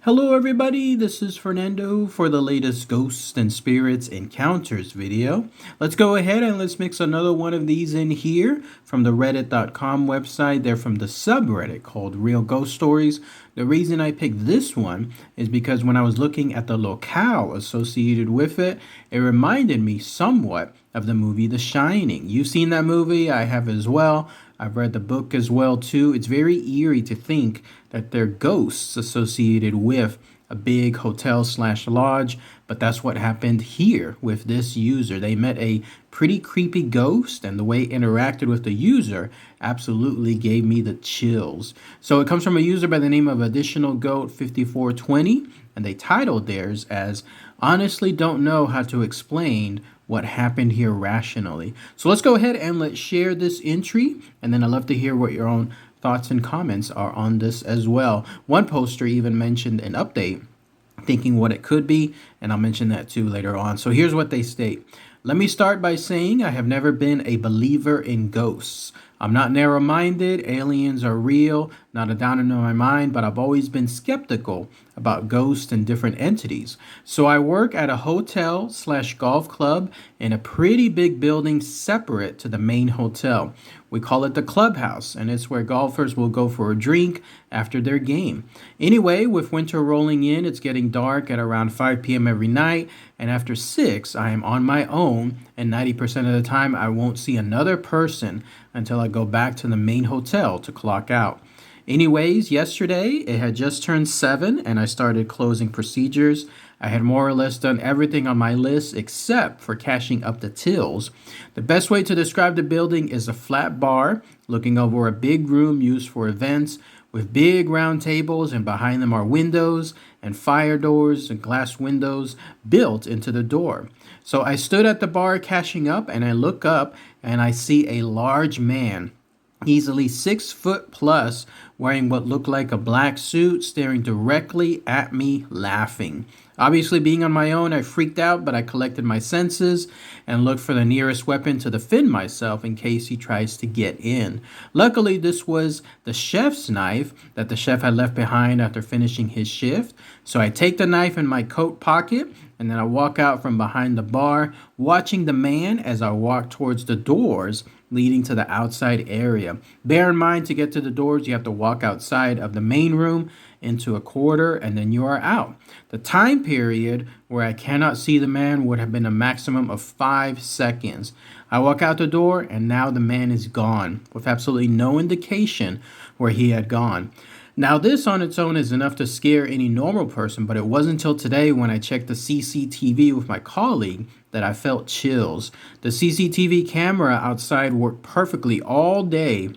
Hello everybody, this is Fernando for the latest Ghosts and Spirits Encounters video. Let's go ahead and let's mix another one of these in here from the reddit.com website. They're from the subreddit called Real Ghost Stories. The reason I picked this one is because when I was looking at the locale associated with it, it reminded me somewhat of the movie The Shining. You've seen that movie, I have as well. I've read the book as well too. It's very eerie to think that there are ghosts associated with a big hotel/lodge, but that's what happened here with this user. They met a pretty creepy ghost, and the way it interacted with the user absolutely gave me the chills. So it comes from a user by the name of Additional Goat 5420, and they titled theirs as "Honestly Don't Know How to Explain What Happened Here Rationally." So let's go ahead and let's share this entry, and then I'd love to hear what your own thoughts and comments are on this as well. One poster even mentioned an update, thinking what it could be, and I'll mention that too later on. So here's what they state. Let me start by saying I have never been a believer in ghosts. I'm not narrow-minded, aliens are real, not a doubt in my mind, but I've always been skeptical about ghosts and different entities. So I work at a hotel/golf club in a pretty big building separate to the main hotel. We call it the clubhouse, and it's where golfers will go for a drink after their game. Anyway, with winter rolling in, it's getting dark at around 5 p.m. every night, and after 6, I am on my own, and 90% of the time I won't see another person until I go back to the main hotel to clock out. Anyways, yesterday it had just turned 7 and I started closing procedures. I had more or less done everything on my list except for cashing up the tills. The best way to describe the building is a flat bar looking over a big room used for events with big round tables, and behind them are windows and fire doors and glass windows built into the door. So I stood at the bar cashing up, and I look up and I see a large man, easily 6 foot plus, wearing what looked like a black suit, staring directly at me, laughing. Obviously, being on my own, I freaked out, but I collected my senses and looked for the nearest weapon to defend myself in case he tries to get in. Luckily, this was the chef's knife that the chef had left behind after finishing his shift. So I take the knife in my coat pocket, and then I walk out from behind the bar, watching the man as I walk towards the doors leading to the outside area. Bear in mind, to get to the doors, you have to walk outside of the main room into a corridor, and then you are out. The time period where I cannot see the man would have been a maximum of 5 seconds. I walk out the door, and now the man is gone, with absolutely no indication where he had gone. Now, this on its own is enough to scare any normal person, but it wasn't until today when I checked the CCTV with my colleague that I felt chills. The CCTV camera outside worked perfectly all day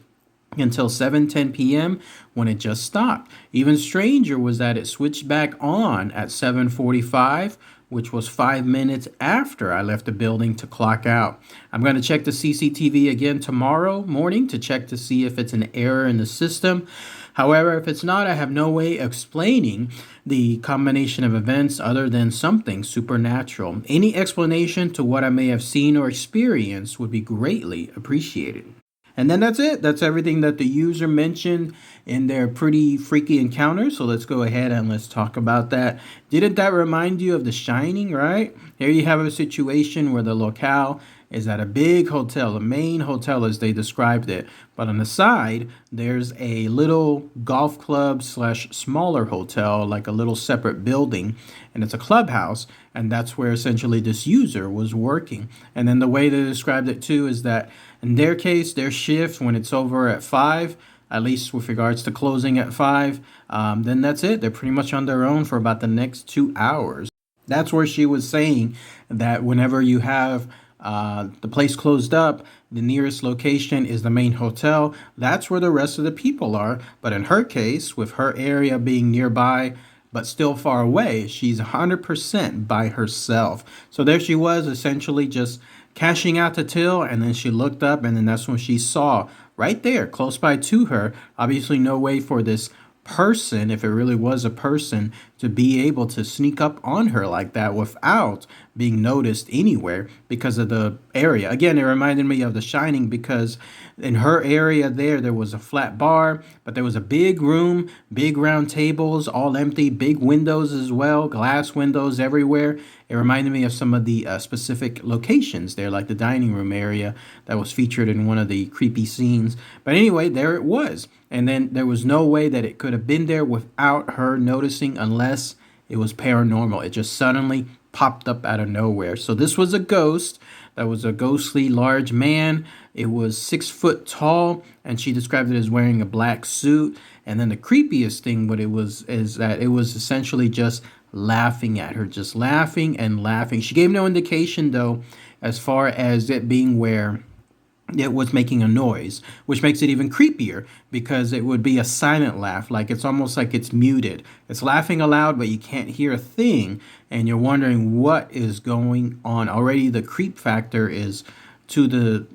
until 7:10 p.m. when it just stopped. Even stranger was that it switched back on at 7:45, which was 5 minutes after I left the building to clock out. I'm going to check the CCTV again tomorrow morning to check to see if it's an error in the system. However, if it's not, I have no way of explaining the combination of events other than something supernatural. Any explanation to what I may have seen or experienced would be greatly appreciated. And then that's it. That's everything that the user mentioned in their pretty freaky encounter. So let's go ahead and let's talk about that. Didn't that remind you of The Shining, right? Here you have a situation where the locale is at a big hotel, a main hotel as they described it. But on the side, there's a little golf club/smaller hotel, like a little separate building, and it's a clubhouse, and that's where essentially this user was working. And then the way they described it too is that in their case, their shift, when it's over at 5, at least with regards to closing at 5, then that's it. They're pretty much on their own for about the next 2 hours. That's where she was saying that whenever you have the place closed up, the nearest location is the main hotel. That's where the rest of the people are. But in her case, with her area being nearby but still far away, she's 100% by herself. So there she was, essentially just cashing out the till, and then she looked up, and then that's when she saw right there, close by to her, obviously no way for this person, if it really was a person, to be able to sneak up on her like that without being noticed anywhere because of the area. Again, it reminded me of The Shining because in her area there was a flat bar, but there was a big room, big round tables, all empty, big windows as well, glass windows everywhere. It reminded me of some of the specific locations there, like the dining room area that was featured in one of the creepy scenes. But anyway, there it was. And then there was no way that it could have been there without her noticing unless it was paranormal. It just suddenly popped up out of nowhere. So this was a ghost. That was a ghostly large man. It was 6 foot tall, and she described it as wearing a black suit. And then the creepiest thing what it was is that it was essentially just laughing at her, just laughing and laughing. She gave no indication though as far as it being where it was making a noise, which makes it even creepier because it would be a silent laugh. Like it's almost like it's muted. It's laughing aloud, but you can't hear a thing. And you're wondering what is going on. Already the creep factor is to the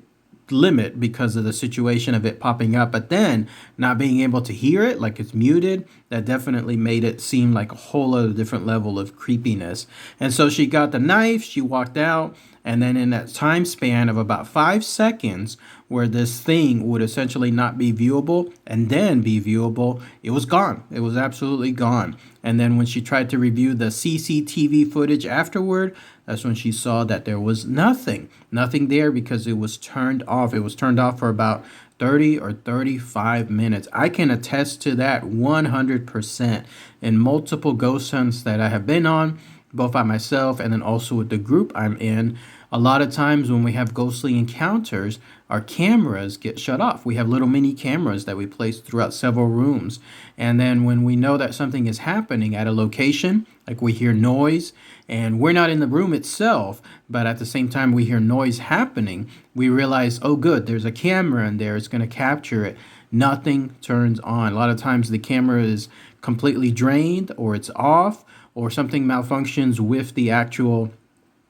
limit because of the situation of it popping up, but then not being able to hear it, like it's muted, that definitely made it seem like a whole other different level of creepiness. And so she got the knife, she walked out, and then in that time span of about 5 seconds where this thing would essentially not be viewable and then be viewable, it was gone. It was absolutely gone. And then when she tried to review the CCTV footage afterward, that's when she saw that there was nothing there because it was turned off. It was turned off for about 30 or 35 minutes. I can attest to that 100% in multiple ghost hunts that I have been on, both by myself and then also with the group I'm in. A lot of times when we have ghostly encounters, our cameras get shut off. We have little mini cameras that we place throughout several rooms. And then when we know that something is happening at a location, like we hear noise and we're not in the room itself, but at the same time we hear noise happening, we realize, oh good, there's a camera in there, it's going to capture it. Nothing turns on. A lot of times the camera is completely drained or it's off or something malfunctions with the actual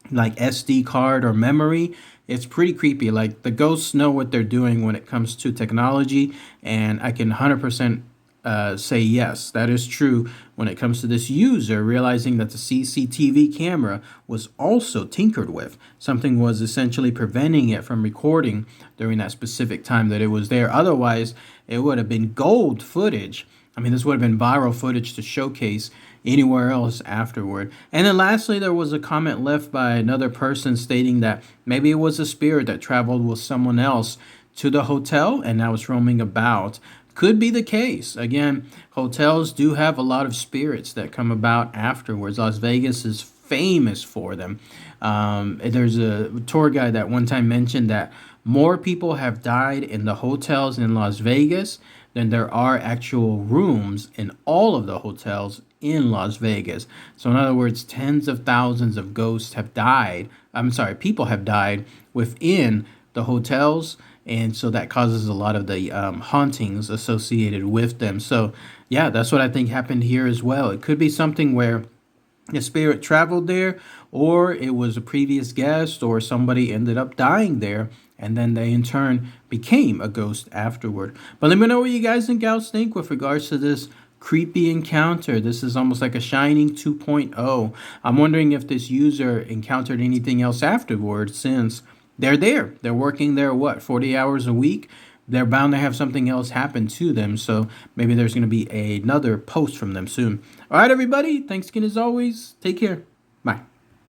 like SD card or memory. It's pretty creepy. Like the ghosts know what they're doing when it comes to technology, and I can 100% say yes, that is true when it comes to this user realizing that the CCTV camera was also tinkered with. Something was essentially preventing it from recording during that specific time that it was there. Otherwise, it would have been gold footage. I mean, this would have been viral footage to showcase anywhere else afterward. And then lastly, there was a comment left by another person stating that maybe it was a spirit that traveled with someone else to the hotel and now it's roaming about. Could be the case. Again, hotels do have a lot of spirits that come about afterwards. Las Vegas is famous for them. There's a tour guide that one time mentioned that more people have died in the hotels in Las Vegas than there are actual rooms in all of the hotels in Las Vegas. So in other words, tens of thousands of ghosts have died. People have died within the hotels. And so that causes a lot of the hauntings associated with them. So yeah, that's what I think happened here as well. It could be something where a spirit traveled there, or it was a previous guest, or somebody ended up dying there, and then they in turn became a ghost afterward. But let me know what you guys and gals think with regards to this creepy encounter. This is almost like a Shining 2.0. I'm wondering if this user encountered anything else afterward, since they're there. They're working there, 40 hours a week? They're bound to have something else happen to them. So maybe there's going to be another post from them soon. All right, everybody. Thanks again as always. Take care. Bye.